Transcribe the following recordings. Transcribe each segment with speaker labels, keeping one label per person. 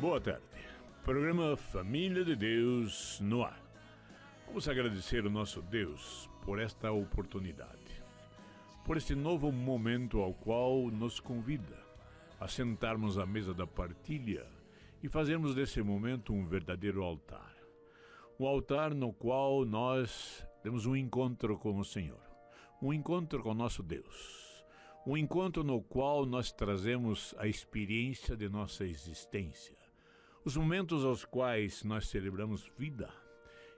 Speaker 1: Boa tarde. Programa Família de Deus no ar. Vamos agradecer ao nosso Deus por esta oportunidade, por este novo momento ao qual nos convida a sentarmos à mesa da partilha e fazermos desse momento um verdadeiro altar. Um altar no qual nós temos um encontro com o Senhor, um encontro com o nosso Deus, um encontro no qual nós trazemos a experiência de nossa existência, os momentos aos quais nós celebramos vida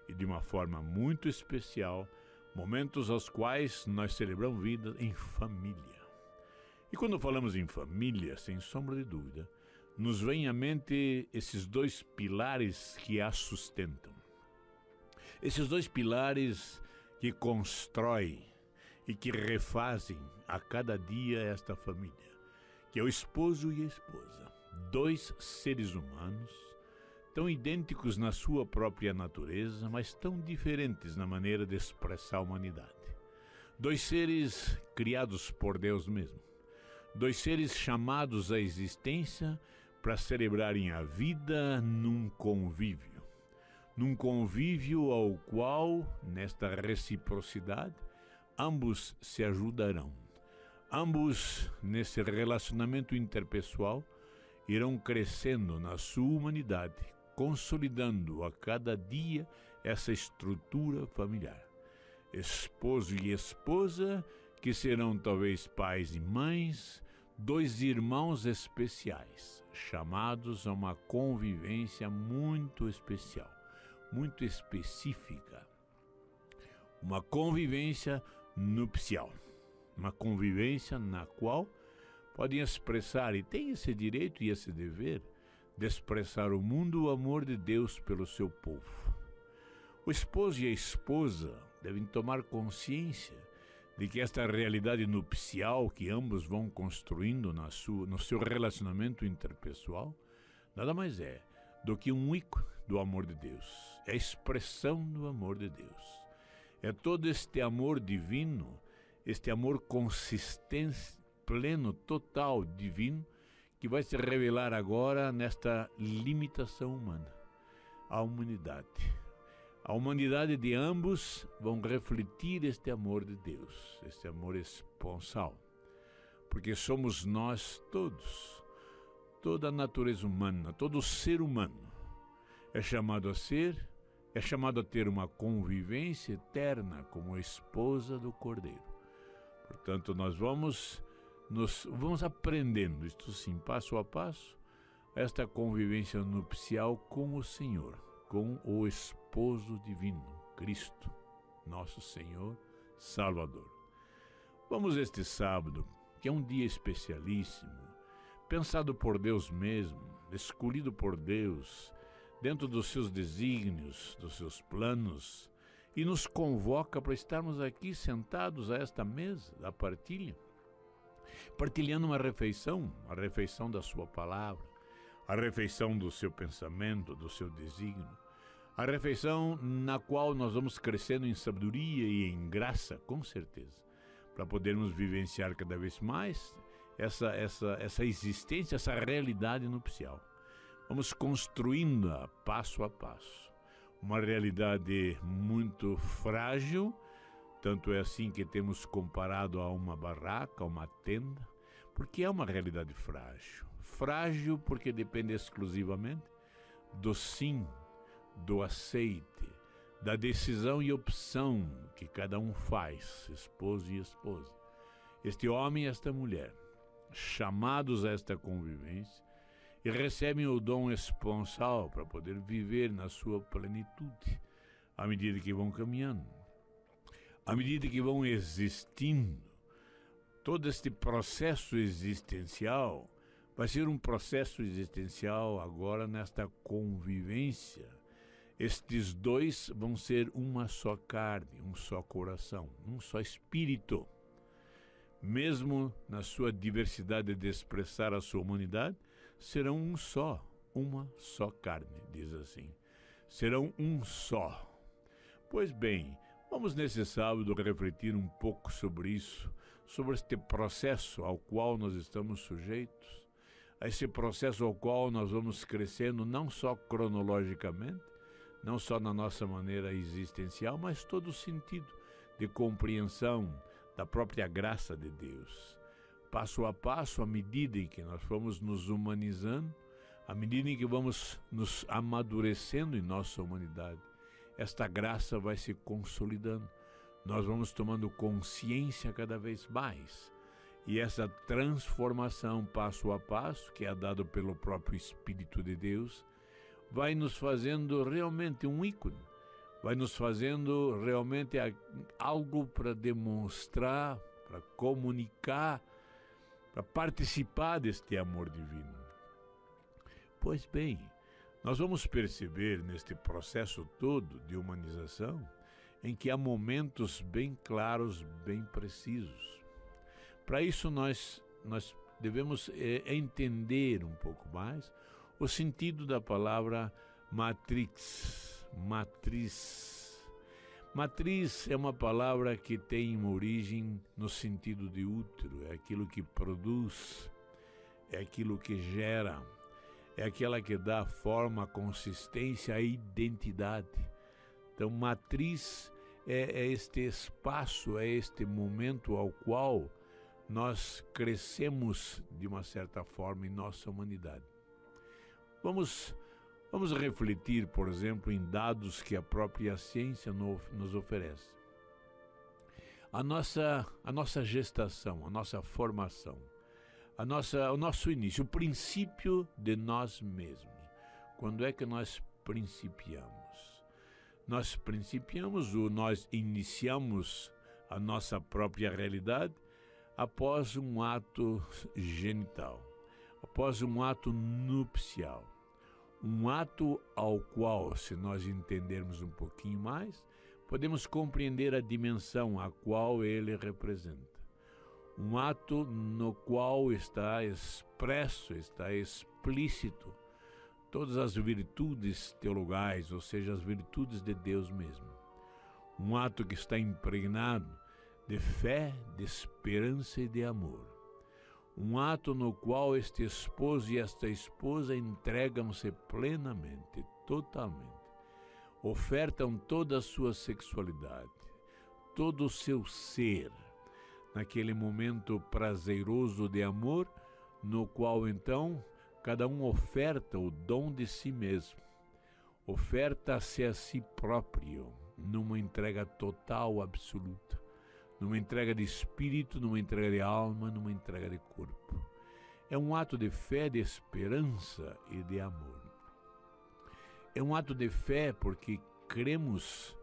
Speaker 1: e de uma forma muito especial, momentos aos quais nós celebramos vida em família. E quando falamos em família, sem sombra de dúvida, nos vem à mente esses dois pilares que a sustentam. Esses dois pilares que constroem e que refazem a cada dia esta família, que é o esposo e a esposa, dois seres humanos, tão idênticos na sua própria natureza, mas tão diferentes na maneira de expressar a humanidade. Dois seres criados por Deus mesmo, dois seres chamados à existência para celebrarem a vida num convívio ao qual, nesta reciprocidade, ambos se ajudarão. Ambos, nesse relacionamento interpessoal, irão crescendo na sua humanidade, consolidando a cada dia essa estrutura familiar. Esposo e esposa, que serão talvez pais e mães, dois irmãos especiais, chamados a uma convivência muito especial, muito específica. Uma convivência nupcial, uma convivência na qual podem expressar, e têm esse direito e esse dever, de expressar ao mundo o amor de Deus pelo seu povo. O esposo e a esposa devem tomar consciência de que esta realidade nupcial que ambos vão construindo no seu relacionamento interpessoal, nada mais é do que um ícone do amor de Deus. É a expressão do amor de Deus. É todo este amor divino, este amor consistente, pleno, total, divino, que vai se revelar agora nesta limitação humana. A humanidade de ambos vão refletir este amor de Deus, este amor esponsal, porque somos nós todos, toda a natureza humana, todo ser humano é chamado a ter uma convivência eterna como a esposa do Cordeiro. Portanto, nós vamos aprendendo, isto sim, passo a passo, esta convivência nupcial com o Senhor, com o esposo divino, Cristo, nosso Senhor Salvador. Vamos este sábado, que é um dia especialíssimo, pensado por Deus mesmo, escolhido por Deus, dentro dos seus desígnios, dos seus planos, e nos convoca para estarmos aqui sentados a esta mesa da partilha, partilhando uma refeição, a refeição da sua palavra, a refeição do seu pensamento, do seu desígnio, a refeição na qual nós vamos crescendo em sabedoria e em graça, com certeza, para podermos vivenciar cada vez mais essa existência, essa realidade nupcial. Vamos construindo-a passo a passo. Uma realidade muito frágil, tanto é assim que temos comparado a uma barraca, a uma tenda, porque é uma realidade frágil. Frágil porque depende exclusivamente do sim, do aceite, da decisão e opção que cada um faz, esposo e esposa. Este homem e esta mulher, chamados a esta convivência, e recebem o dom esponsal para poder viver na sua plenitude, à medida que vão caminhando, à medida que vão existindo. Todo este processo existencial vai ser um processo existencial agora nesta convivência. Estes dois vão ser uma só carne, um só coração, um só espírito. Mesmo na sua diversidade de expressar a sua humanidade, serão um só, uma só carne, diz assim. Serão um só. Pois bem, vamos nesse sábado refletir um pouco sobre isso, sobre este processo ao qual nós estamos sujeitos, a esse processo ao qual nós vamos crescendo não só cronologicamente, não só na nossa maneira existencial, mas todo o sentido de compreensão da própria graça de Deus. Passo a passo, à medida em que nós vamos nos humanizando, à medida em que vamos nos amadurecendo em nossa humanidade, esta graça vai se consolidando. Nós vamos tomando consciência cada vez mais. E essa transformação passo a passo, que é dado pelo próprio Espírito de Deus, vai nos fazendo realmente um ícone, vai nos fazendo realmente algo para demonstrar, para comunicar, para participar deste amor divino. Pois bem, nós vamos perceber neste processo todo de humanização em que há momentos bem claros, bem precisos. Para isso nós devemos entender um pouco mais o sentido da palavra matriz. Matriz é uma palavra que tem uma origem no sentido de útero, é aquilo que produz, é aquilo que gera, é aquela que dá forma, consistência e identidade. Então, matriz é este espaço, é este momento ao qual nós crescemos de uma certa forma em nossa humanidade. Vamos refletir, por exemplo, em dados que a própria ciência nos oferece. A nossa gestação, a nossa formação, o nosso início, o princípio de nós mesmos. Quando é que nós principiamos? Nós iniciamos a nossa própria realidade após um ato genital, após um ato nupcial. Um ato ao qual, se nós entendermos um pouquinho mais, podemos compreender a dimensão a qual ele representa. Um ato no qual está expresso, está explícito todas as virtudes teologais, ou seja, as virtudes de Deus mesmo. Um ato que está impregnado de fé, de esperança e de amor. Um ato no qual este esposo e esta esposa entregam-se plenamente, totalmente. Ofertam toda a sua sexualidade, todo o seu ser, naquele momento prazeroso de amor, no qual então cada um oferta o dom de si mesmo, oferta-se a si próprio, numa entrega total, absoluta, numa entrega de espírito, numa entrega de alma, numa entrega de corpo. É um ato de fé, de esperança e de amor. É um ato de fé porque cremos,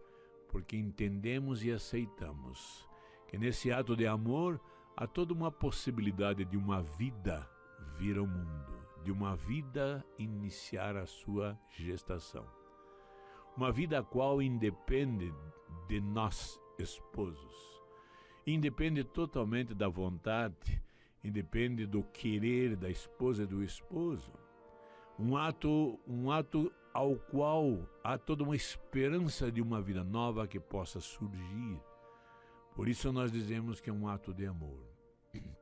Speaker 1: porque entendemos e aceitamos que nesse ato de amor há toda uma possibilidade de uma vida vir ao mundo, de uma vida iniciar a sua gestação. Uma vida a qual independe de nós, esposos. Independe totalmente da vontade, independe do querer da esposa e do esposo. Um ato ao qual há toda uma esperança de uma vida nova que possa surgir. Por isso nós dizemos que é um ato de amor.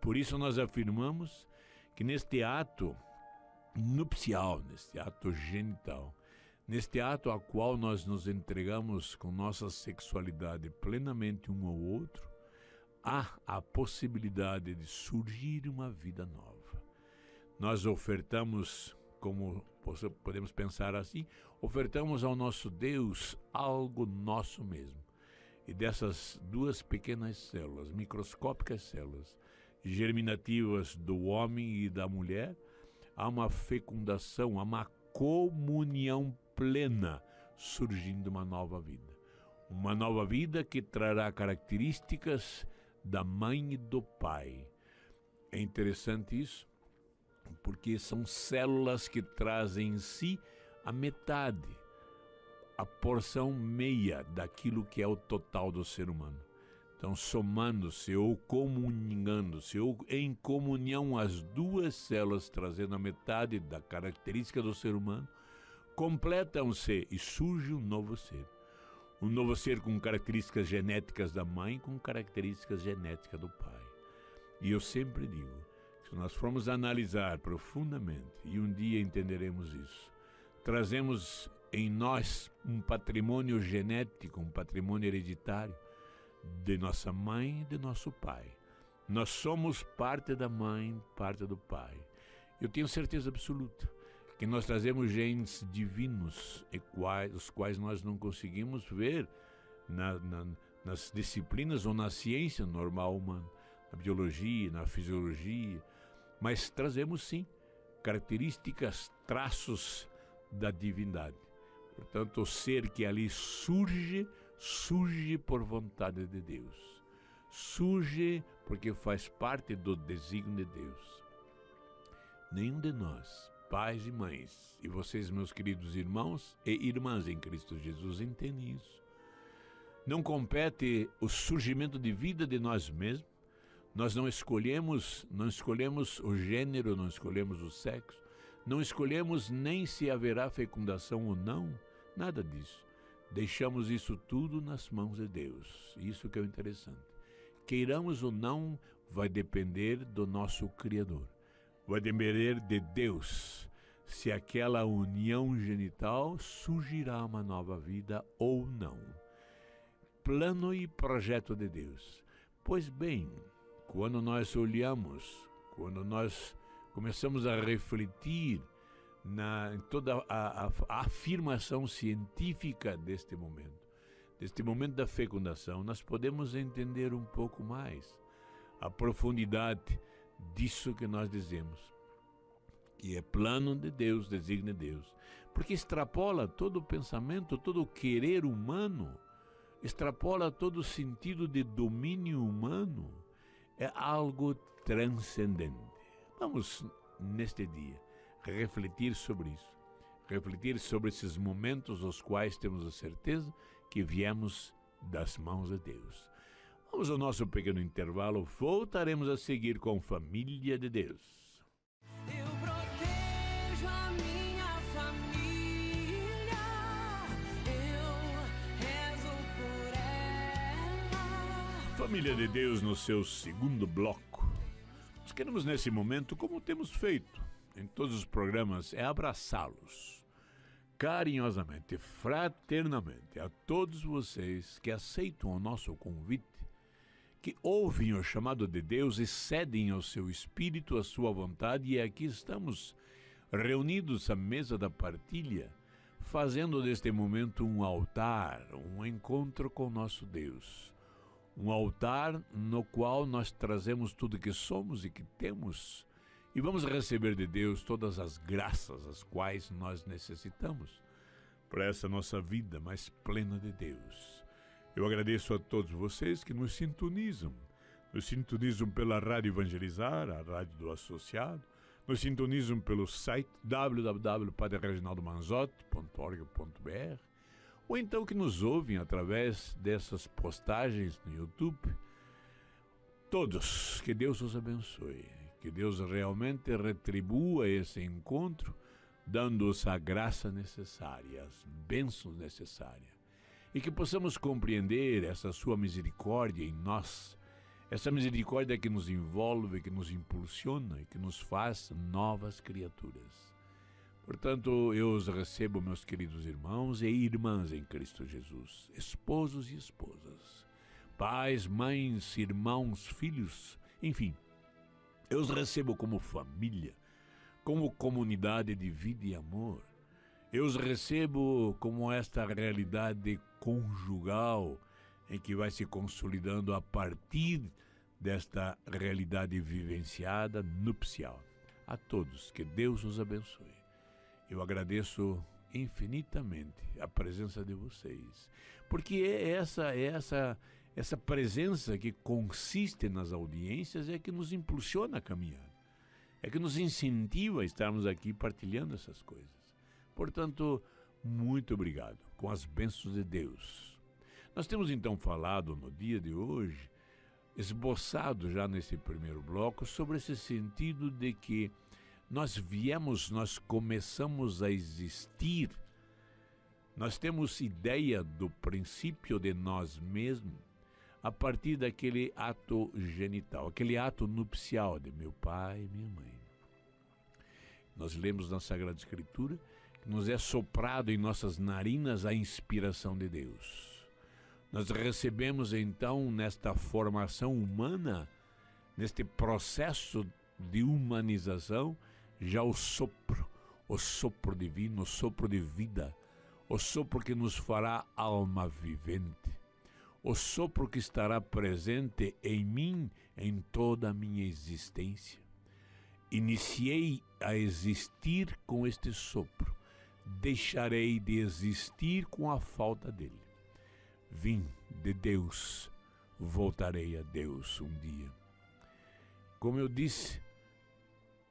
Speaker 1: Por isso nós afirmamos que neste ato nupcial, neste ato genital, neste ato ao qual nós nos entregamos com nossa sexualidade plenamente um ao outro, há a possibilidade de surgir uma vida nova. Nós ofertamos, como podemos pensar assim, ofertamos ao nosso Deus algo nosso mesmo. E dessas duas pequenas células, microscópicas células, germinativas do homem e da mulher, há uma fecundação, há uma comunhão plena, surgindo uma nova vida. Uma nova vida que trará características da mãe e do pai. É interessante isso, porque são células que trazem em si a metade, a porção meia daquilo que é o total do ser humano. Então, somando-se ou comunhando-se, ou em comunhão as duas células, trazendo a metade da característica do ser humano, completam-se e surge um novo ser. Um novo ser com características genéticas da mãe, com características genéticas do pai. E eu sempre digo, Se nós formos analisar profundamente, e um dia entenderemos isso, trazemos em nós um patrimônio genético, um patrimônio hereditário de nossa mãe e de nosso pai. Nós somos parte da mãe, parte do pai. Eu tenho certeza absoluta que nós trazemos genes divinos, os quais nós não conseguimos ver nas disciplinas ou na ciência normal humana, na biologia, na fisiologia, mas trazemos sim características, traços da divindade. Portanto, o ser que ali surge por vontade de Deus. Surge porque faz parte do desígnio de Deus. Nenhum de nós, pais e mães, e vocês, meus queridos irmãos e irmãs em Cristo Jesus, entendem isso. Não compete o surgimento de vida de nós mesmos. Nós não escolhemos o gênero, não escolhemos o sexo, não escolhemos nem se haverá fecundação ou não, nada disso. Deixamos isso tudo nas mãos de Deus. Isso que é o interessante. Queiramos ou não, vai depender do nosso Criador. Vai depender de Deus, se aquela união genital surgirá uma nova vida ou não. Plano e projeto de Deus. Pois bem, quando nós olhamos, quando nós começamos a refletir em toda a afirmação científica deste momento da fecundação, nós podemos entender um pouco mais a profundidade disso que nós dizemos, que é plano de Deus, desígnio de Deus, porque extrapola todo o pensamento, todo o querer humano, extrapola todo o sentido de domínio humano, é algo transcendente. Vamos, neste dia, refletir sobre isso, refletir sobre esses momentos os quais temos a certeza que viemos das mãos de Deus. Vamos ao nosso pequeno intervalo, voltaremos a seguir com Família de Deus.
Speaker 2: Eu protejo a minha família, eu rezo por ela.
Speaker 1: Família de Deus no seu segundo bloco. Nós queremos nesse momento, como temos feito em todos os programas, é abraçá-los carinhosamente, fraternamente, a todos vocês que aceitam o nosso convite, que ouvem o chamado de Deus e cedem ao seu Espírito, à sua vontade, e aqui estamos reunidos à mesa da partilha, fazendo deste momento um altar, um encontro com nosso Deus. Um altar no qual nós trazemos tudo que somos e que temos, e vamos receber de Deus todas as graças as quais nós necessitamos para essa nossa vida mais plena de Deus. Eu agradeço a todos vocês que nos sintonizam pela Rádio Evangelizar, a Rádio do Associado, nos sintonizam pelo site www.padrereginaldomanzotti.org.br, ou então que nos ouvem através dessas postagens no YouTube. Todos, que Deus os abençoe, que Deus realmente retribua esse encontro, dando-os a graça necessária, as bênçãos necessárias, e que possamos compreender essa sua misericórdia em nós, essa misericórdia que nos envolve, que nos impulsiona e que nos faz novas criaturas. Portanto, eu os recebo, meus queridos irmãos e irmãs em Cristo Jesus, esposos e esposas, pais, mães, irmãos, filhos, enfim, eu os recebo como família, como comunidade de vida e amor. Eu os recebo como esta realidade conjugal em que vai se consolidando a partir desta realidade vivenciada nupcial. A todos, que Deus os abençoe. Eu agradeço infinitamente a presença de vocês, porque essa presença que consiste nas audiências é que nos impulsiona a caminhar, é que nos incentiva a estarmos aqui partilhando essas coisas. Portanto, muito obrigado, com as bênçãos de Deus. Nós temos então falado no dia de hoje, esboçado já nesse primeiro bloco, sobre esse sentido de que nós começamos a existir, nós temos ideia do princípio de nós mesmos a partir daquele ato genital, aquele ato nupcial de meu pai e minha mãe. Nós lemos na Sagrada Escritura que nos é soprado em nossas narinas a inspiração de Deus. Nós recebemos então nesta formação humana, neste processo de humanização, já o sopro divino, o sopro de vida, o sopro que nos fará alma vivente, o sopro que estará presente em mim, em toda a minha existência. Iniciei a existir com este sopro, deixarei de existir com a falta dele. Vim de Deus, voltarei a Deus um dia. Como eu disse,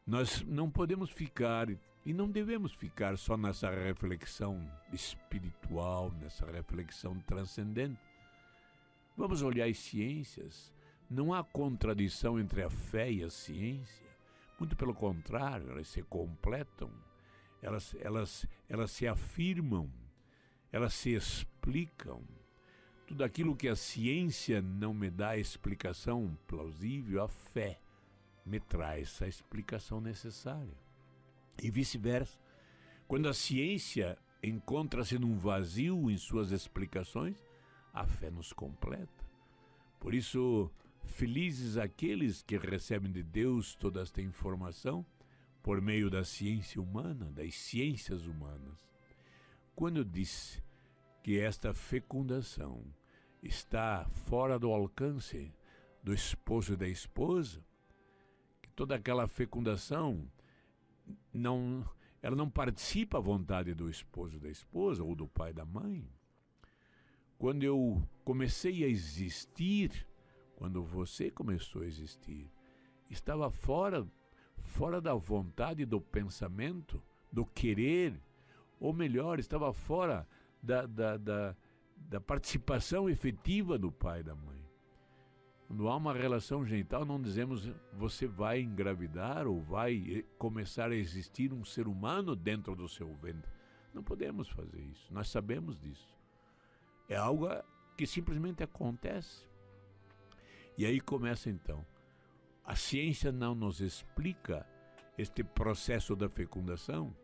Speaker 1: nós não podemos ficar e não devemos ficar só nessa reflexão espiritual, nessa reflexão transcendente. Vamos olhar as ciências. Não há contradição entre a fé e a ciência. Muito pelo contrário, elas se completam, elas se afirmam, elas se explicam. Tudo aquilo que a ciência não me dá explicação plausível, a fé me traz a explicação necessária. E vice-versa. Quando a ciência encontra-se num vazio em suas explicações, a fé nos completa. Por isso, felizes aqueles que recebem de Deus toda esta informação por meio da ciência humana, das ciências humanas. Quando eu disse que esta fecundação está fora do alcance do esposo e da esposa, que toda aquela fecundação ela não participa à vontade do esposo e da esposa ou do pai e da mãe. Quando eu comecei a existir, quando você começou a existir, estava fora da vontade do pensamento, do querer, ou melhor, estava fora da participação efetiva do pai e da mãe. Quando há uma relação genital, não dizemos você vai engravidar ou vai começar a existir um ser humano dentro do seu ventre. Não podemos fazer isso, nós sabemos disso. É algo que simplesmente acontece. E aí começa então. A ciência não nos explica este processo da fecundação,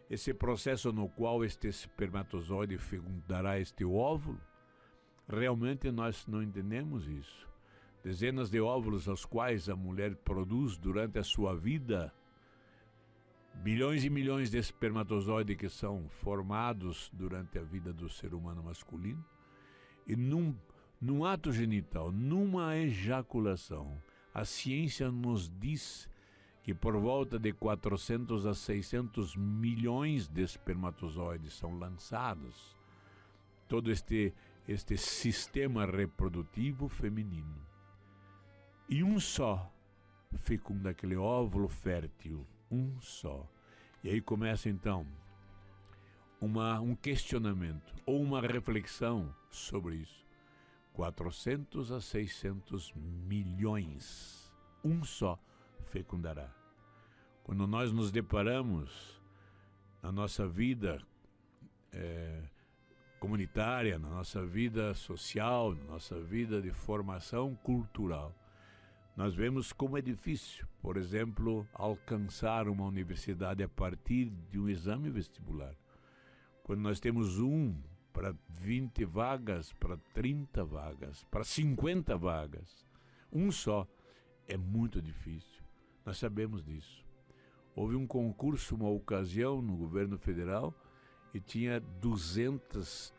Speaker 1: esse processo no qual este espermatozoide fecundará este óvulo. Realmente nós não entendemos isso. Dezenas de óvulos aos quais a mulher produz durante a sua vida, bilhões e milhões de espermatozoides que são formados durante a vida do ser humano masculino, e num ato genital, numa ejaculação, a ciência nos diz que por volta de 400 a 600 milhões de espermatozoides são lançados. Todo este sistema reprodutivo feminino. E um só fecunda aquele óvulo fértil, um só. E aí começa então um questionamento ou uma reflexão sobre isso. 400 a 600 milhões, um só fecundará. Quando nós nos deparamos na nossa vida comunitária, na nossa vida social, na nossa vida de formação cultural, nós vemos como é difícil, por exemplo, alcançar uma universidade a partir de um exame vestibular. Quando nós temos para 20 vagas, para 30 vagas, para 50 vagas, um só, é muito difícil. Nós sabemos disso. Houve um concurso, uma ocasião no governo federal, e tinha 200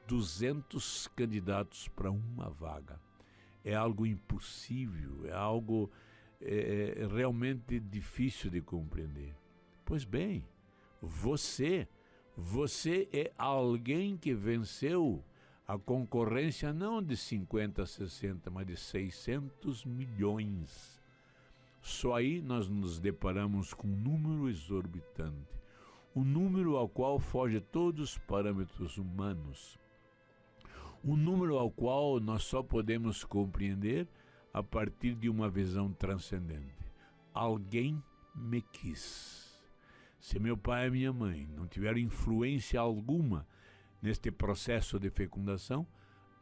Speaker 1: candidatos para uma vaga. É algo impossível, é algo realmente difícil de compreender. Pois bem, você é alguém que venceu a concorrência não de 50, 60, mas de 600 milhões. Só aí nós nos deparamos com um número exorbitante, um número ao qual foge todos os parâmetros humanos, um número ao qual nós só podemos compreender a partir de uma visão transcendente. Alguém me quis. Se meu pai e minha mãe não tiveram influência alguma neste processo de fecundação,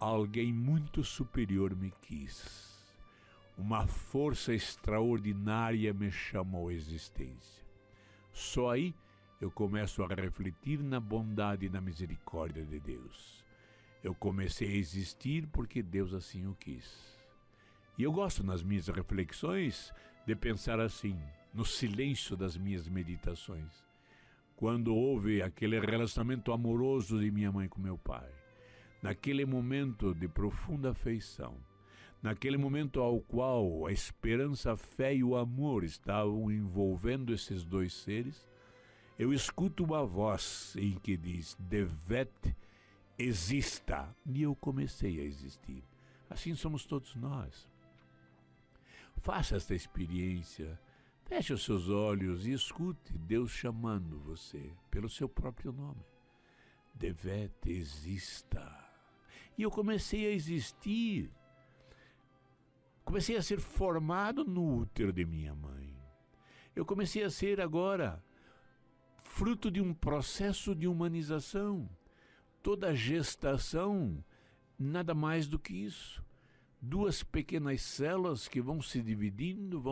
Speaker 1: alguém muito superior me quis. Uma força extraordinária me chamou à existência. Só aí eu começo a refletir na bondade e na misericórdia de Deus. Eu comecei a existir porque Deus assim o quis. E eu gosto nas minhas reflexões de pensar assim, no silêncio das minhas meditações. Quando houve aquele relacionamento amoroso de minha mãe com meu pai, naquele momento de profunda afeição, naquele momento ao qual a esperança, a fé e o amor estavam envolvendo esses dois seres, eu escuto uma voz em que diz, Devet exista. E eu comecei a existir. Assim somos todos nós. Faça esta experiência, feche os seus olhos e escute Deus chamando você pelo seu próprio nome. Devet exista. E eu comecei a existir. Comecei a ser formado no útero de minha mãe. Eu comecei a ser agora fruto de um processo de humanização. Toda gestação, nada mais do que isso. Duas pequenas células que vão se dividindo,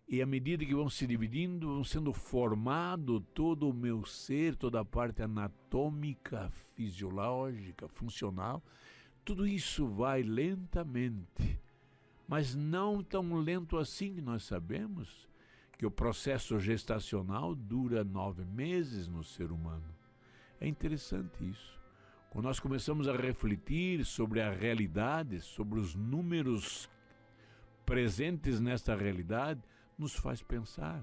Speaker 1: e à medida que vão se dividindo, vão sendo formado todo o meu ser, toda a parte anatômica, fisiológica, funcional. Tudo isso vai lentamente, mas não tão lento assim, que nós sabemos que o processo gestacional dura 9 meses no ser humano. É interessante isso. Quando nós começamos a refletir sobre a realidade, sobre os números presentes nesta realidade, nos faz pensar,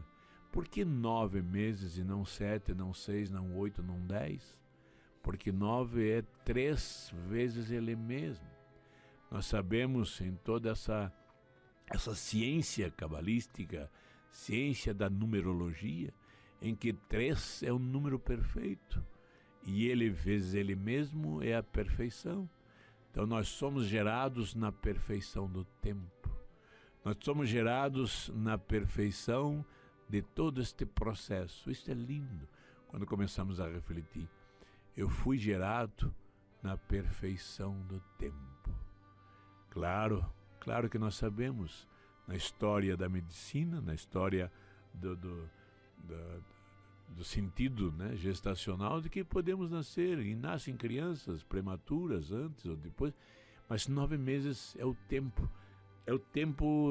Speaker 1: por que 9 meses e não 7, não 6, não 8, não 10? Porque 9 é 3 vezes ele mesmo. Nós sabemos em toda essa ciência cabalística, ciência da numerologia, em que 3 é um número perfeito. E ele vezes ele mesmo é a perfeição. Então nós somos gerados na perfeição do tempo. Nós somos gerados na perfeição de todo este processo. Isso é lindo quando começamos a refletir. Eu fui gerado na perfeição do tempo. Claro que nós sabemos, na história da medicina, na história do sentido, né, gestacional, de que podemos nascer, e nascem crianças prematuras antes ou depois, mas 9 meses é o tempo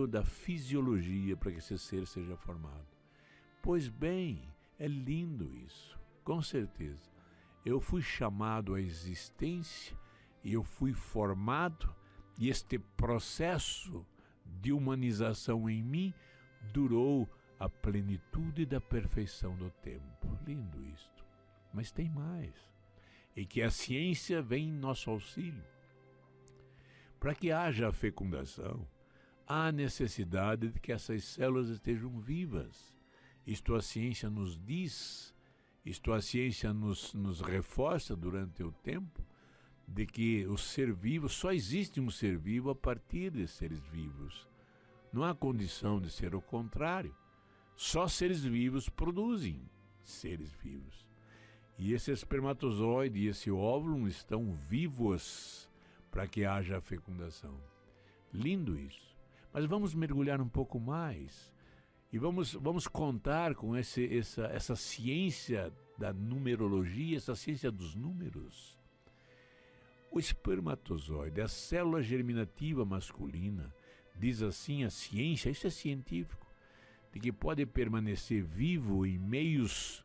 Speaker 1: da fisiologia para que esse ser seja formado. Pois bem, é lindo isso, com certeza. Eu fui chamado à existência e eu fui formado, e este processo de humanização em mim durou a plenitude da perfeição do tempo. Lindo isto. Mas tem mais. E que a ciência vem em nosso auxílio. Para que haja a fecundação, há necessidade de que essas células estejam vivas. Isto a ciência nos diz, isto a ciência nos reforça durante o tempo, de que o ser vivo, só existe um ser vivo a partir de seres vivos. Não há condição de ser o contrário. Só seres vivos produzem seres vivos. E esse espermatozoide e esse óvulo estão vivos para que haja a fecundação. Lindo isso. Mas vamos mergulhar um pouco mais. E vamos contar com essa ciência da numerologia, essa ciência dos números. O espermatozoide, a célula germinativa masculina, diz assim a ciência, isso é científico, de que pode permanecer vivo em meios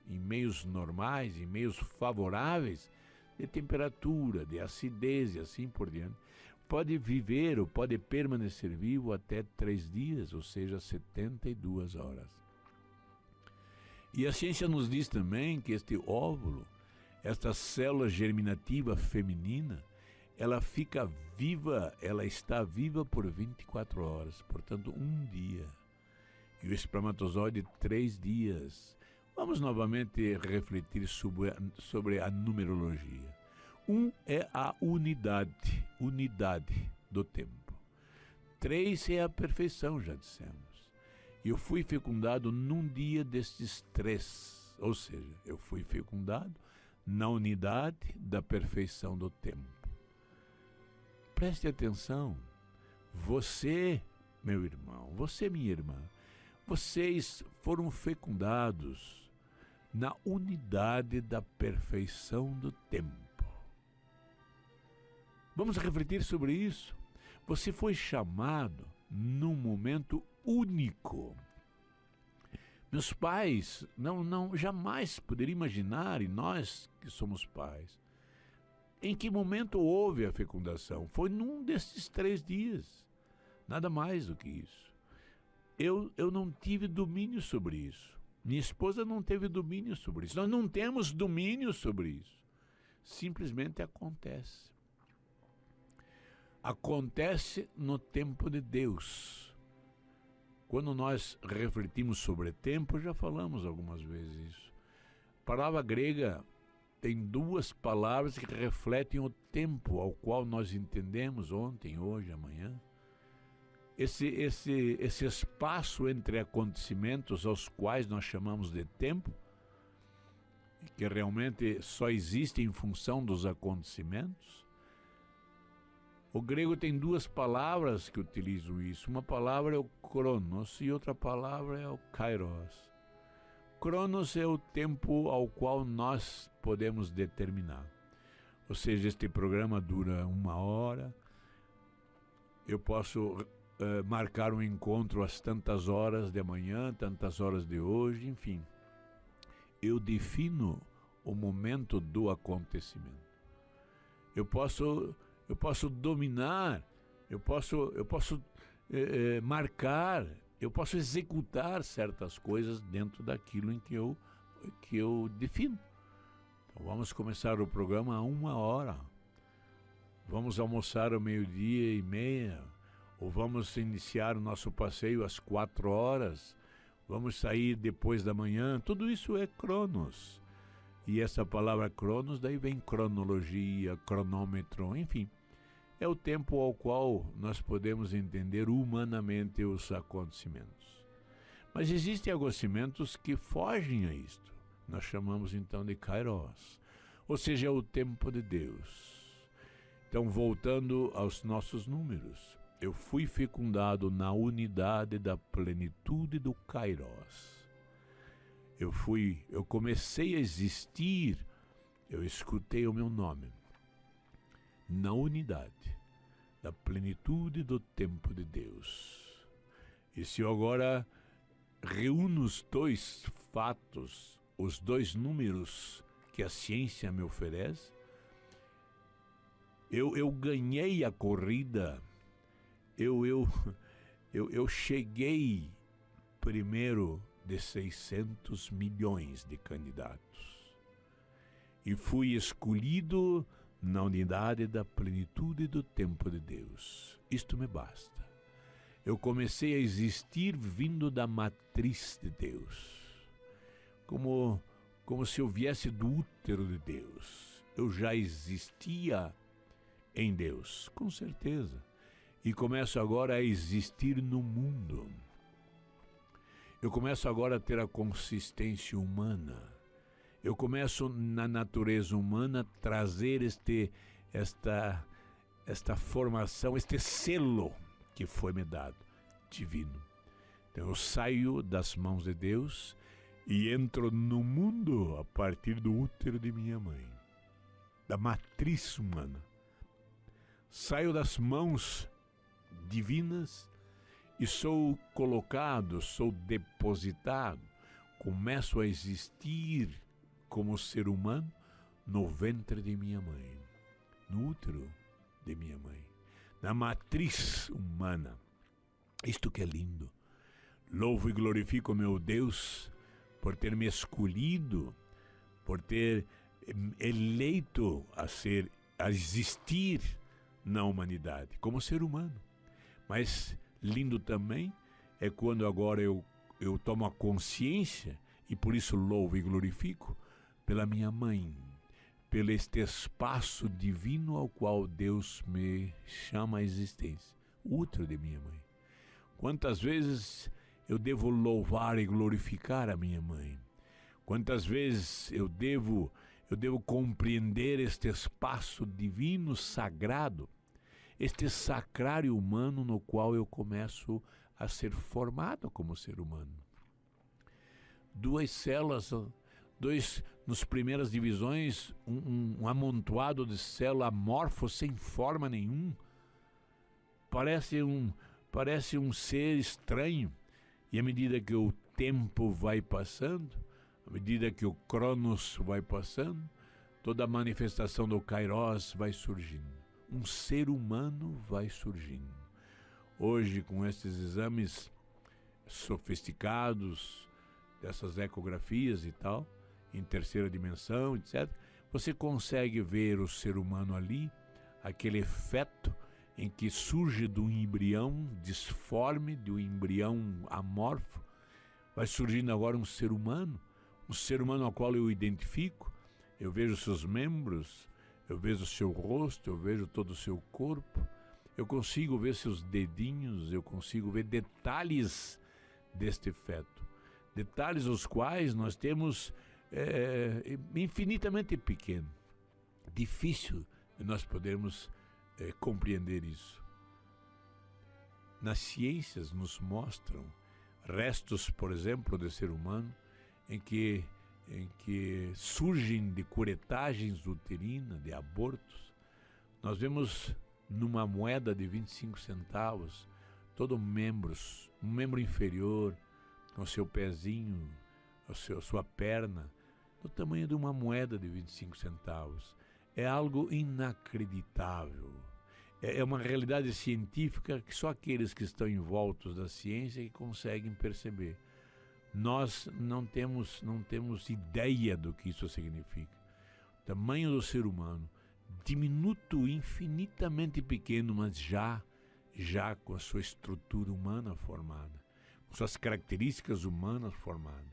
Speaker 1: normais, em meios favoráveis, de temperatura, de acidez e assim por diante. Pode viver ou pode permanecer vivo até 3 dias, ou seja, 72 horas. E a ciência nos diz também que este óvulo, esta célula germinativa feminina, ela fica viva, ela está viva por 24 horas, portanto 1 dia. E o espermatozoide 3 dias. Vamos novamente refletir sobre a numerologia. 1 é a unidade do tempo. 3 é a perfeição, já dissemos. E eu fui fecundado num dia destes 3, ou seja, eu fui fecundado na unidade da perfeição do tempo. preste atenção. Você, meu irmão, você, minha irmã, vocês foram fecundados na unidade da perfeição do tempo. Vamos refletir sobre isso. Você foi chamado num momento único. Meus pais jamais poderiam imaginar, e nós que somos pais, em que momento houve a fecundação. Foi num desses 3 dias. Nada mais do que isso. Eu não tive domínio sobre isso. Minha esposa não teve domínio sobre isso. Nós não temos domínio sobre isso. Simplesmente acontece. Acontece no tempo de Deus. Quando nós refletimos sobre tempo, já falamos algumas vezes isso. A palavra grega tem 2 palavras que refletem o tempo ao qual nós entendemos ontem, hoje, amanhã. Esse espaço entre acontecimentos aos quais nós chamamos de tempo, que realmente só existe em função dos acontecimentos. O grego tem 2 palavras que utilizam isso. Uma palavra é o cronos e outra palavra é o kairos. Cronos é o tempo ao qual nós podemos determinar. Ou seja, este programa dura 1 hora. Eu posso marcar um encontro às tantas horas de amanhã, tantas horas de hoje, enfim. Eu defino o momento do acontecimento. Eu posso dominar, eu posso marcar, eu posso executar certas coisas dentro daquilo em que eu defino. Então vamos começar o programa a 1 hora. Vamos almoçar ao 12:30, ou vamos iniciar o nosso passeio às 4 horas. Vamos sair depois da manhã. Tudo isso é cronos. E essa palavra cronos, daí vem cronologia, cronômetro, enfim. É o tempo ao qual nós podemos entender humanamente os acontecimentos. Mas existem acontecimentos que fogem a isto. Nós chamamos então de kairos, ou seja, é o tempo de Deus. Então, voltando aos nossos números, eu fui fecundado na unidade da plenitude do kairos. Eu comecei a existir, eu escutei o meu nome, na unidade da plenitude do tempo de Deus. E se eu agora reúno os 2 fatos, os 2 números que a ciência me oferece, eu ganhei a corrida, eu cheguei primeiro de 600 milhões de candidatos e fui escolhido na unidade da plenitude do tempo de Deus. Isto me basta. Eu comecei a existir vindo da matriz de Deus, como se eu viesse do útero de Deus. Eu já existia em Deus, com certeza, e começo agora a existir no mundo. Eu começo agora a ter a consistência humana. Eu começo na natureza humana a trazer esta formação, este selo que foi me dado, divino. Então eu saio das mãos de Deus e entro no mundo a partir do útero de minha mãe, da matriz humana. Saio das mãos divinas e sou colocado, sou depositado, começo a existir como ser humano no ventre de minha mãe, no útero de minha mãe, na matriz humana. Isto que é lindo. Louvo e glorifico meu Deus por ter me escolhido, por ter eleito a existir na humanidade como ser humano. Mas lindo também é quando agora eu tomo a consciência, e por isso louvo e glorifico pela minha mãe, pelo este espaço divino ao qual Deus me chama à existência, o útero de minha mãe. Quantas vezes eu devo louvar e glorificar a minha mãe? Quantas vezes eu devo compreender este espaço divino, sagrado, este sacrário humano no qual eu começo a ser formado como ser humano. Duas células, nos primeiras divisões, um amontoado de célula amorfo sem forma nenhum. Parece um ser estranho. E à medida que o tempo vai passando, à medida que o Cronos vai passando, toda a manifestação do Kairos vai surgindo. Um ser humano vai surgindo. Hoje, com esses exames sofisticados, dessas ecografias e tal, em terceira dimensão, etc., você consegue ver o ser humano ali, aquele feto em que surge do embrião disforme, do embrião amorfo, vai surgindo agora um ser humano ao qual eu identifico, eu vejo seus membros, eu vejo o seu rosto, eu vejo todo o seu corpo, eu consigo ver seus dedinhos, eu consigo ver detalhes deste feto. Detalhes os quais nós temos infinitamente pequeno. Difícil de nós podermos compreender isso. Nas ciências nos mostram restos, por exemplo, de ser humano em que surgem de curetagens uterinas, de abortos. Nós vemos numa moeda de 25 centavos, todo um membro inferior, com seu pezinho, sua perna, do tamanho de uma moeda de 25 centavos. É algo inacreditável. É uma realidade científica que só aqueles que estão envoltos da ciência que conseguem perceber. Nós não temos ideia do que isso significa. O tamanho do ser humano, diminuto, infinitamente pequeno, mas já com a sua estrutura humana formada, com suas características humanas formadas.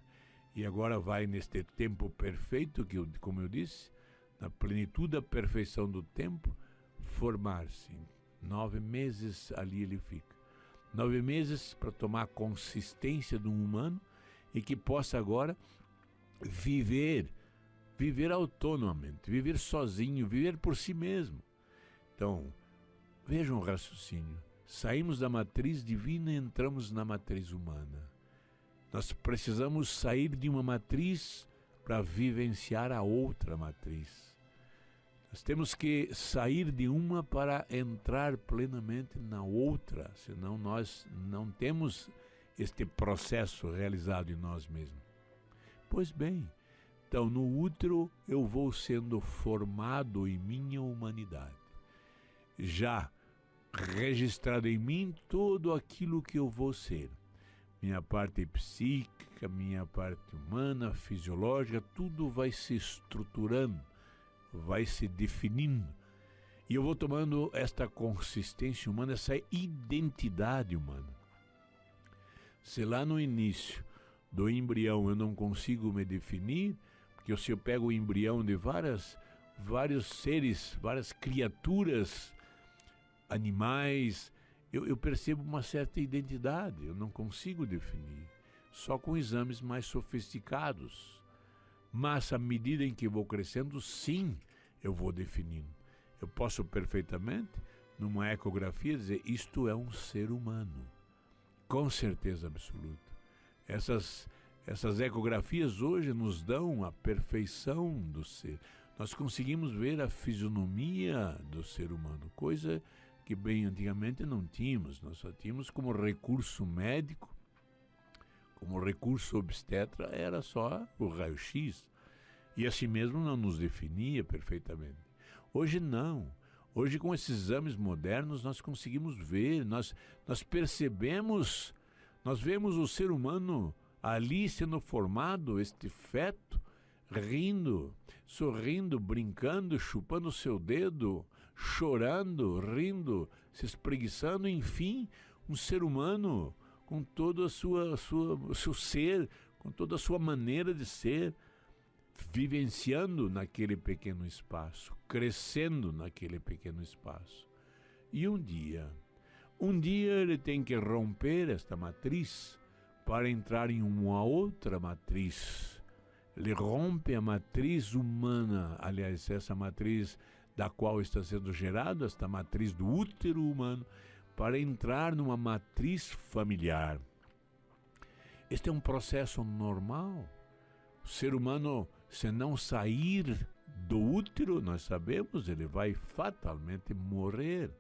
Speaker 1: E agora vai neste tempo perfeito, que, como eu disse, na plenitude da perfeição do tempo, formar-se. 9 meses ali ele fica. 9 meses para tomar consistência de um humano e que possa agora viver autonomamente, viver sozinho, viver por si mesmo. Então, vejam o raciocínio. Saímos da matriz divina e entramos na matriz humana. Nós precisamos sair de uma matriz para vivenciar a outra matriz. Nós temos que sair de uma para entrar plenamente na outra, senão nós não temos este processo realizado em nós mesmos. Pois bem, então no útero eu vou sendo formado em minha humanidade. Já registrado em mim tudo aquilo que eu vou ser. Minha parte psíquica, minha parte humana, fisiológica, tudo vai se estruturando, vai se definindo. E eu vou tomando esta consistência humana, essa identidade humana. Se lá no início do embrião eu não consigo me definir, porque se eu pego o embrião de vários seres, várias criaturas, animais, eu percebo uma certa identidade, eu não consigo definir, só com exames mais sofisticados. Mas à medida em que vou crescendo, sim, eu vou definindo. Eu posso perfeitamente, numa ecografia, dizer, isto é um ser humano, com certeza absoluta. Essas ecografias hoje nos dão a perfeição do ser. Nós conseguimos ver a fisionomia do ser humano, coisa que bem antigamente não tínhamos. Nós só tínhamos como recurso médico, como recurso obstetra, era só o raio-x. E assim mesmo não nos definia perfeitamente. Hoje não. Hoje, com esses exames modernos, nós conseguimos ver, nós percebemos, nós vemos o ser humano ali sendo formado, este feto, rindo, sorrindo, brincando, chupando o seu dedo, chorando, rindo, se espreguiçando, enfim, um ser humano com todo o seu ser, com toda a sua maneira de ser, vivenciando naquele pequeno espaço, crescendo naquele pequeno espaço. E um dia ele tem que romper esta matriz para entrar em uma outra matriz. Ele rompe a matriz humana, aliás, essa matriz da qual está sendo gerado, esta matriz do útero humano, para entrar numa matriz familiar. Este é um processo normal. O ser humano, se não sair do útero, nós sabemos, ele vai fatalmente morrer.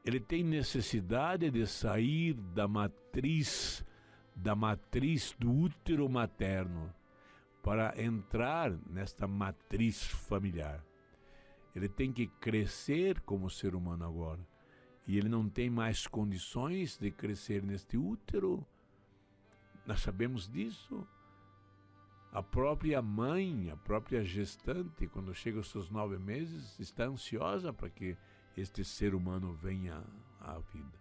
Speaker 1: Ele tem necessidade de sair da matriz do útero materno para entrar nesta matriz familiar. Ele tem que crescer como ser humano agora. E ele não tem mais condições de crescer neste útero. Nós sabemos disso. A própria mãe, a própria gestante, quando chega aos seus 9 meses, está ansiosa para que este ser humano venha à vida.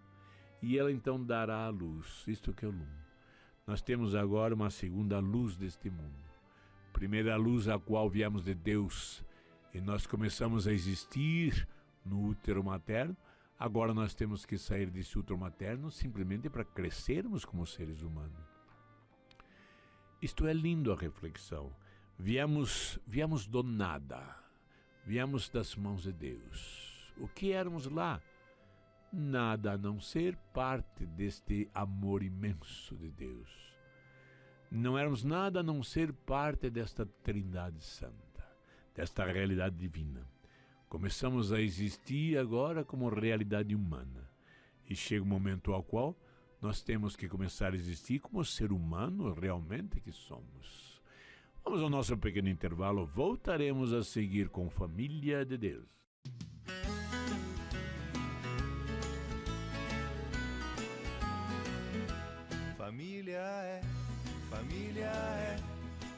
Speaker 1: E ela então dará a luz, isto que é o lume. Nós temos agora uma segunda luz deste mundo. Primeira luz a qual viemos de Deus e nós começamos a existir no útero materno. Agora nós temos que sair desse útero materno simplesmente para crescermos como seres humanos. Isto é lindo a reflexão. Viemos do nada, viemos das mãos de Deus. O que éramos lá? Nada a não ser parte deste amor imenso de Deus. Não éramos nada a não ser parte desta Trindade Santa, desta realidade divina. Começamos a existir agora como realidade humana. E chega um momento ao qual nós temos que começar a existir como ser humano realmente que somos. Vamos ao nosso pequeno intervalo, voltaremos a seguir com Família de Deus.
Speaker 3: Família é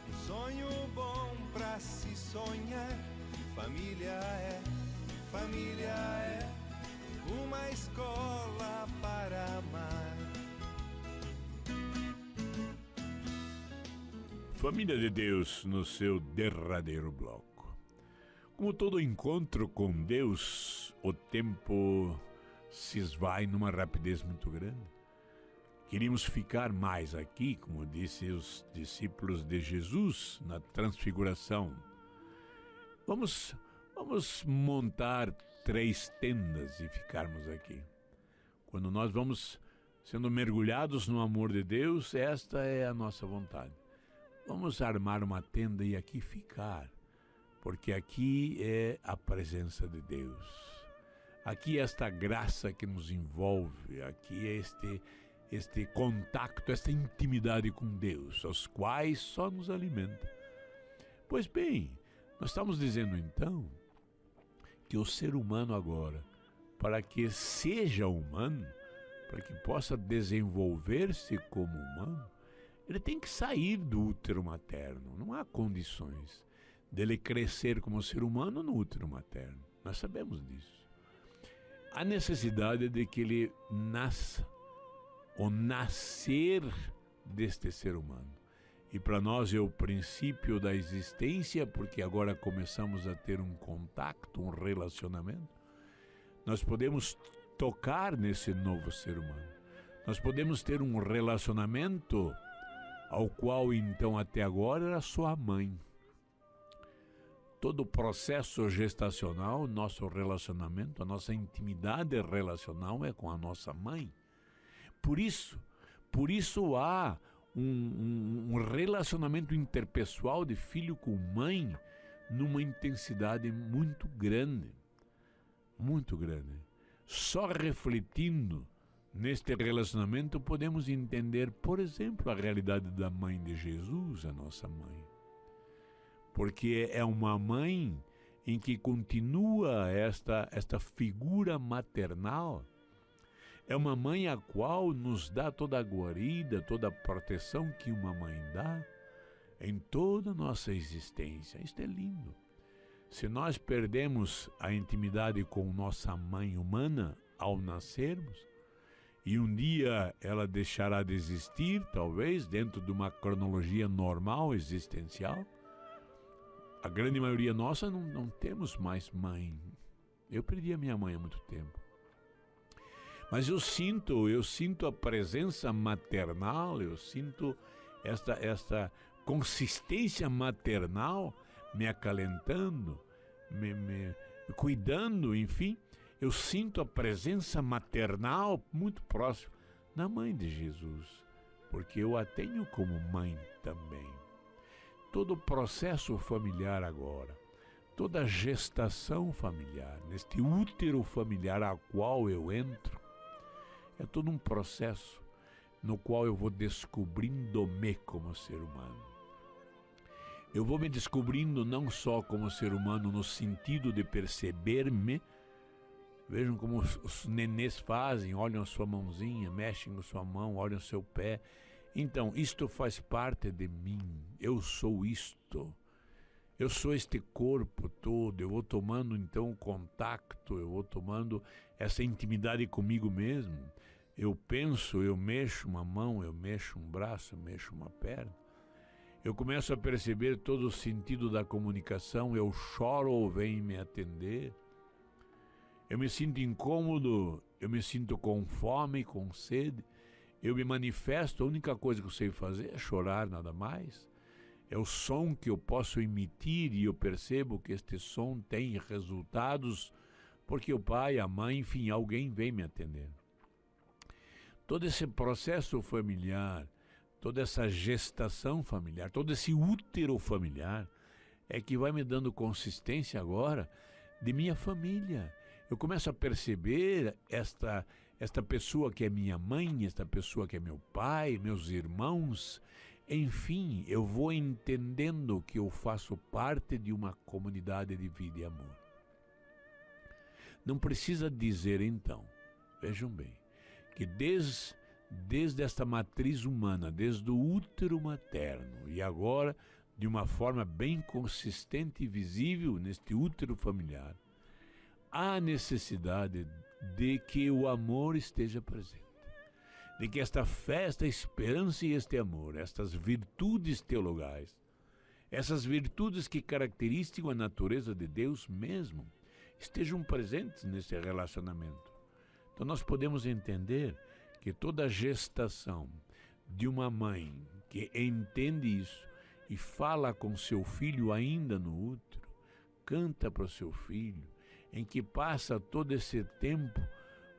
Speaker 3: um sonho bom pra se sonhar. Família é uma escola para amar.
Speaker 1: Família de Deus no seu derradeiro bloco. Como todo encontro com Deus, o tempo se esvai numa rapidez muito grande. Queríamos ficar mais aqui, como disse os discípulos de Jesus na transfiguração. Vamos montar 3 tendas e ficarmos aqui. Quando nós vamos sendo mergulhados no amor de Deus, esta é a nossa vontade. Vamos armar uma tenda e aqui ficar, porque aqui é a presença de Deus. Aqui é esta graça que nos envolve, aqui é este contato, esta intimidade com Deus, os quais só nos alimenta. Pois bem, nós estamos dizendo então que o ser humano agora, para que seja humano, para que possa desenvolver-se como humano, ele tem que sair do útero materno. Não há condições dele crescer como ser humano no útero materno. Nós sabemos disso. Há necessidade de que ele nasça, o nascer deste ser humano. E para nós é o princípio da existência, porque agora começamos a ter um contato, um relacionamento. Nós podemos tocar nesse novo ser humano. Nós podemos ter um relacionamento ao qual então até agora era só a mãe. Todo o processo gestacional, nosso relacionamento, a nossa intimidade relacional é com a nossa mãe. Por isso há um relacionamento interpessoal de filho com mãe numa intensidade muito grande. Muito grande. Só refletindo neste relacionamento podemos entender, por exemplo, a realidade da mãe de Jesus, a nossa mãe. Porque é uma mãe em que continua esta figura maternal. É uma mãe a qual nos dá toda a guarida, toda a proteção que uma mãe dá em toda a nossa existência. Isto é lindo. Se nós perdemos a intimidade com nossa mãe humana ao nascermos, e um dia ela deixará de existir, talvez, dentro de uma cronologia normal, existencial, a grande maioria nossa não temos mais mãe. Eu perdi a minha mãe há muito tempo. Mas eu sinto a presença maternal, eu sinto esta consistência maternal me acalentando, cuidando, enfim, eu sinto a presença maternal muito próxima da mãe de Jesus, porque eu a tenho como mãe também. Todo o processo familiar agora, toda a gestação familiar, neste útero familiar ao qual eu entro, é todo um processo no qual eu vou descobrindo-me como ser humano. Eu vou me descobrindo não só como ser humano no sentido de perceber-me. Vejam como os nenês fazem, olham a sua mãozinha, mexem com a sua mão, olham o seu pé. Então, isto faz parte de mim, eu sou isto. Eu sou este corpo todo, eu vou tomando então contato, eu vou tomando essa intimidade comigo mesmo. Eu penso, eu mexo uma mão, eu mexo um braço, eu mexo uma perna. Eu começo a perceber todo o sentido da comunicação, eu choro ou vem me atender. Eu me sinto incômodo, eu me sinto com fome, com sede. Eu me manifesto, a única coisa que eu sei fazer é chorar, nada mais. É o som que eu posso emitir e eu percebo que este som tem resultados porque o pai, a mãe, enfim, alguém vem me atender. Todo esse processo familiar, toda essa gestação familiar, todo esse útero familiar é que vai me dando consistência agora de minha família. Eu começo a perceber esta pessoa que é minha mãe, esta pessoa que é meu pai, meus irmãos. Enfim, eu vou entendendo que eu faço parte de uma comunidade de vida e amor. Não precisa dizer então, vejam bem, que desde esta matriz humana, desde o útero materno e agora de uma forma bem consistente e visível neste útero familiar, há necessidade de que o amor esteja presente. De que esta fé, esta esperança e este amor, estas virtudes teologais, essas virtudes que caracterizam a natureza de Deus mesmo, estejam presentes nesse relacionamento. Então nós podemos entender que toda a gestação de uma mãe que entende isso e fala com seu filho ainda no útero, canta para o seu filho, em que passa todo esse tempo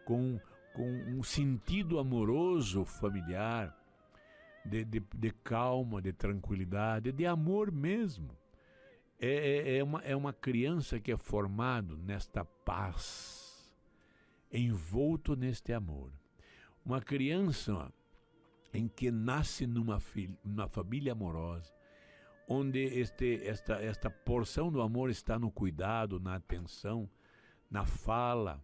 Speaker 1: com um sentido amoroso familiar, de calma, de tranquilidade, de amor mesmo. É uma criança que é formado nesta paz, envolto neste amor. Uma criança em que nasce numa família amorosa, onde esta porção do amor está no cuidado, na atenção, na fala,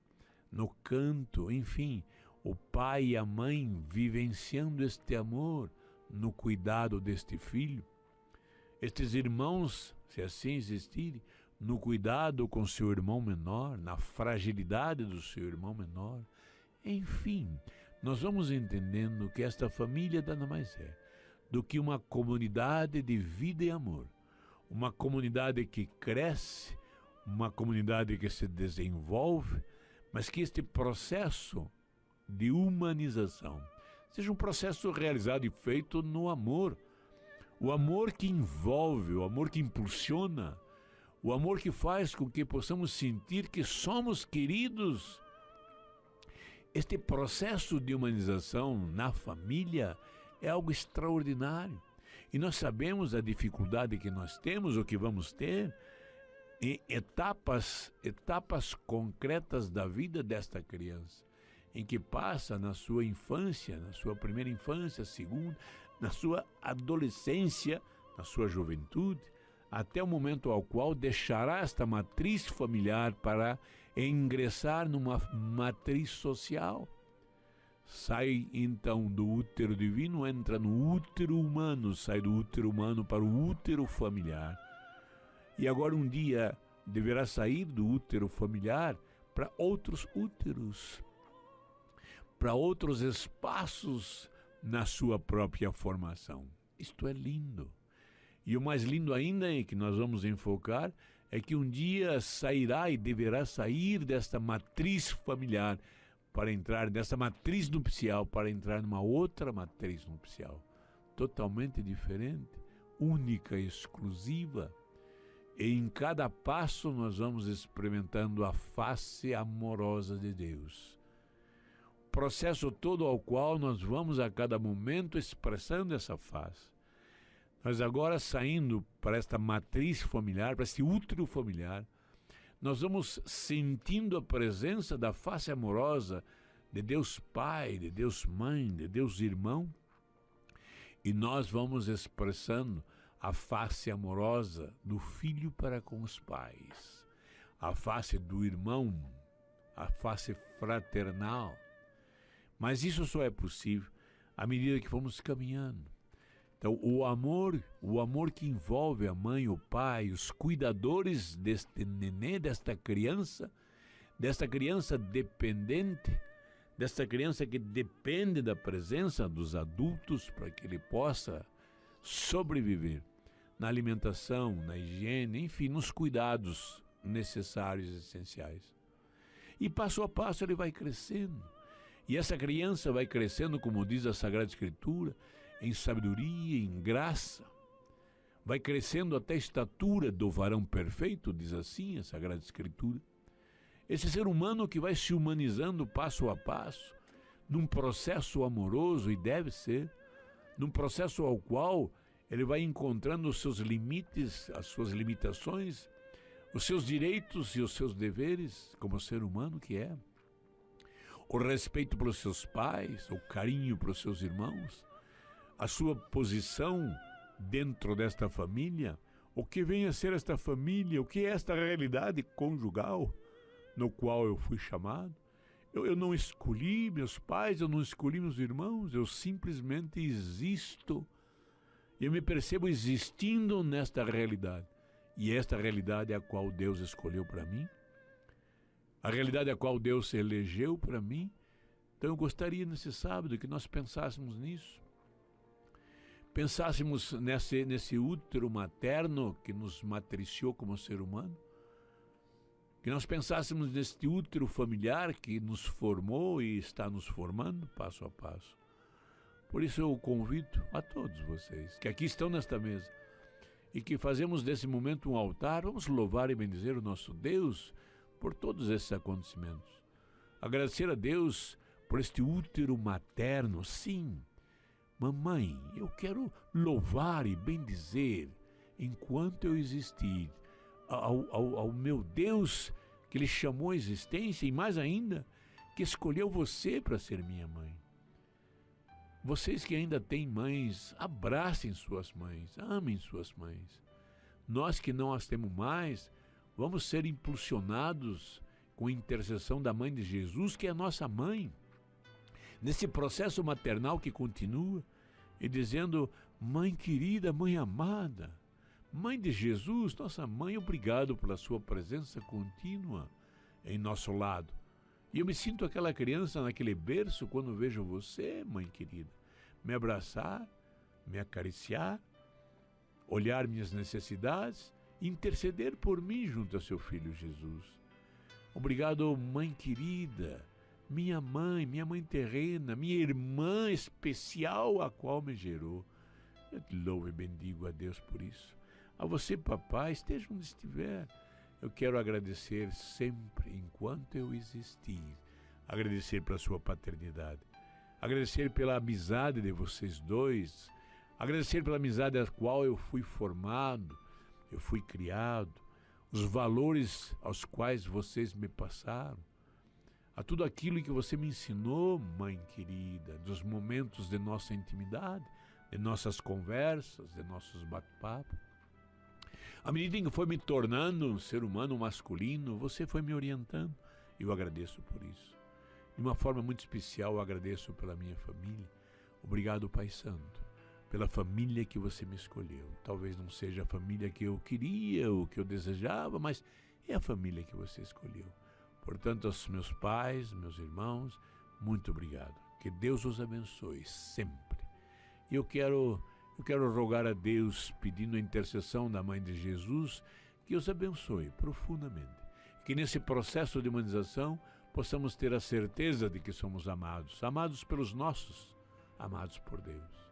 Speaker 1: no canto, enfim, o pai e a mãe vivenciando este amor no cuidado deste filho, estes irmãos, se assim existirem, no cuidado com seu irmão menor, na fragilidade do seu irmão menor, enfim, nós vamos entendendo que esta família nada mais é do que uma comunidade de vida e amor, uma comunidade que cresce, uma comunidade que se desenvolve, mas que este processo de humanização seja um processo realizado e feito no amor. O amor que envolve, o amor que impulsiona, o amor que faz com que possamos sentir que somos queridos. Este processo de humanização na família é algo extraordinário. E nós sabemos a dificuldade que nós temos, ou que vamos ter, em etapas concretas da vida desta criança, em que passa na sua infância, na sua primeira infância, segunda, na sua adolescência, na sua juventude, até o momento ao qual deixará esta matriz familiar para ingressar numa matriz social. Sai então do útero divino, entra no útero humano, sai do útero humano para o útero familiar. E agora um dia deverá sair do útero familiar para outros úteros, para outros espaços na sua própria formação. Isto é lindo. E o mais lindo ainda é que nós vamos enfocar é que um dia sairá e deverá sair desta matriz familiar para entrar nessa matriz nupcial, para entrar numa outra matriz nupcial, totalmente diferente, única, exclusiva. E em cada passo nós vamos experimentando a face amorosa de Deus. O processo todo ao qual nós vamos a cada momento expressando essa face. Nós agora saindo para esta matriz familiar, para este útero familiar, nós vamos sentindo a presença da face amorosa de Deus Pai, de Deus Mãe, de Deus Irmão, e nós vamos expressando a face amorosa do filho para com os pais, a face do irmão, a face fraternal. Mas isso só é possível à medida que vamos caminhando. Então, o amor que envolve a mãe, o pai, os cuidadores deste nenê, desta criança dependente, desta criança que depende da presença dos adultos para que ele possa sobreviver na alimentação, na higiene, enfim, nos cuidados necessários e essenciais. E passo a passo ele vai crescendo. E essa criança vai crescendo, como diz a Sagrada Escritura, em sabedoria, em graça. Vai crescendo até a estatura do varão perfeito, diz assim a Sagrada Escritura. Esse ser humano que vai se humanizando passo a passo, num processo amoroso, e deve ser, num processo ao qual ele vai encontrando os seus limites, as suas limitações, os seus direitos e os seus deveres, como ser humano que é. O respeito pelos seus pais, o carinho pelos seus irmãos, a sua posição dentro desta família, o que vem a ser esta família, o que é esta realidade conjugal no qual eu fui chamado. Eu não escolhi meus pais, eu não escolhi meus irmãos, eu simplesmente existo. E eu me percebo existindo nesta realidade. E esta realidade é a qual Deus escolheu para mim, a realidade a qual Deus elegeu para mim. Então eu gostaria nesse sábado que nós pensássemos nisso. Pensássemos nesse útero materno que nos matriciou como ser humano, que nós pensássemos neste útero familiar que nos formou e está nos formando passo a passo. Por isso eu convido a todos vocês que aqui estão nesta mesa e que fazemos desse momento um altar, vamos louvar e bendizer o nosso Deus por todos esses acontecimentos. Agradecer a Deus por este útero materno, sim. Mamãe, eu quero louvar e bendizer, enquanto eu existir, ao meu Deus que lhe chamou à existência e mais ainda, que escolheu você para ser minha mãe. Vocês que ainda têm mães, abracem suas mães, amem suas mães. Nós que não as temos mais, vamos ser impulsionados com a intercessão da Mãe de Jesus, que é a nossa mãe, nesse processo maternal que continua, e dizendo: Mãe querida, Mãe amada, Mãe de Jesus, nossa Mãe, obrigado pela sua presença contínua em nosso lado. E eu me sinto aquela criança naquele berço quando vejo você, Mãe querida, me abraçar, me acariciar, olhar minhas necessidades, interceder por mim junto a seu Filho Jesus. Obrigado, Mãe querida, minha mãe terrena, minha irmã especial, a qual me gerou. Eu te louvo e bendigo a Deus por isso. A você, papai, esteja onde estiver, eu quero agradecer sempre enquanto eu existir. Agradecer pela sua paternidade, agradecer pela amizade de vocês dois, agradecer pela amizade a qual eu fui formado, eu fui criado, os valores aos quais vocês me passaram, a tudo aquilo que você me ensinou, Mãe querida, dos momentos de nossa intimidade, de nossas conversas, de nossos bate-papos. À medida em que foi me tornando um ser humano masculino, você foi me orientando, e eu agradeço por isso. De uma forma muito especial, eu agradeço pela minha família. Obrigado, Pai Santo, pela família que você me escolheu. Talvez não seja a família que eu queria ou que eu desejava, mas é a família que você escolheu. Portanto, aos meus pais, meus irmãos, muito obrigado. Que Deus os abençoe sempre. E eu quero rogar a Deus, pedindo a intercessão da Mãe de Jesus, que os abençoe profundamente. Que nesse processo de humanização possamos ter a certeza de que somos amados, amados pelos nossos, amados por Deus.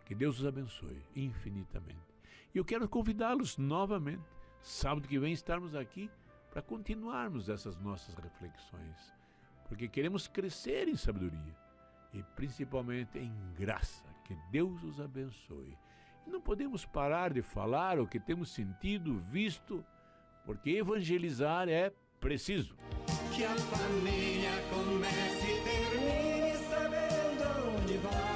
Speaker 1: Que Deus os abençoe infinitamente. E eu quero convidá-los novamente, sábado que vem estarmos aqui para continuarmos essas nossas reflexões, porque queremos crescer em sabedoria e principalmente em graça. Que Deus os abençoe. E não podemos parar de falar o que temos sentido, visto, porque evangelizar é preciso.
Speaker 3: Que a família comece e termine sabendo onde vai.